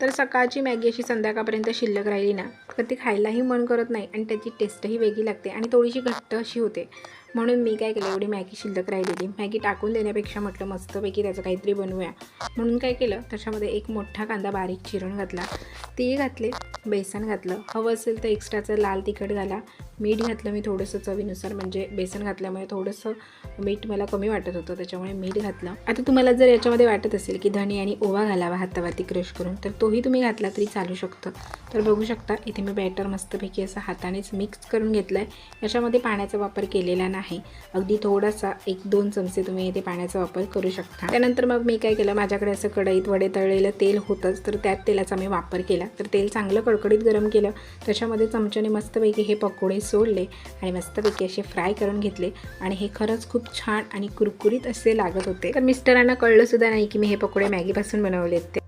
तर सकाळची मॅगी अशी संध्याकाळपर्यंत शिल्लक राहिली ना तर ती खायलाही मन करत नाही आणि त्याची टेस्टही वेगळी लागते आणि थोडीशी घट्ट अशी होते. म्हणून मी काय केलं, एवढी मॅगी शिल्लक राहिलेली मॅगी टाकून देण्यापेक्षा म्हटलं मस्तपैकी त्याचं काहीतरी बनवूया. म्हणून काय केलं, त्याच्यामध्ये एक मोठा कांदा बारीक चिरून घातला, तीळ घातले, बेसन घातलं, हवं असेल तर एक्स्ट्राचं लाल तिखट घाला, मीठ घातलं मी थोडंसं चवीनुसार, म्हणजे बेसन घातल्यामुळे थोडंसं मीठ मला कमी वाटत होतं त्याच्यामुळे मीठ घातलं. आता तुम्हाला जर याच्यामध्ये वाटत असेल की धणे आणि ओवा घालावा हातावरती क्रश करून तर तोही तुम्ही घातला तरी चालू शकतं. तर बघू शकता इथे मी बॅटर मस्तपैकी असं हातानेच मिक्स करून घेतलं आहे. याच्यामध्ये पाण्याचा वापर केलेला नाही, अगदी थोडासा 1-2 चमचे तुम्ही इथे पाण्याचा वापर करू शकता. त्यानंतर मग मी काय केलं, माझ्याकडे असं कढईत वडे तळलेलं तेल होतंच तर त्यात तेलाचा मी वापर केला. तर तेल चांगलं कडकडीत गरम केलं, त्याच्यामध्ये चमच्याने मस्तपैकी हे पकोडे सोडले आणि मस्तपैकी असे फ्राय करून घेतले आणि हे खरंच खूप छान आणि कुरकुरीत असे लागत होते. तर मिस्टरांना कळलं सुद्धा नाही की मी हे पकोडे मॅगीपासून बनवलेत ते.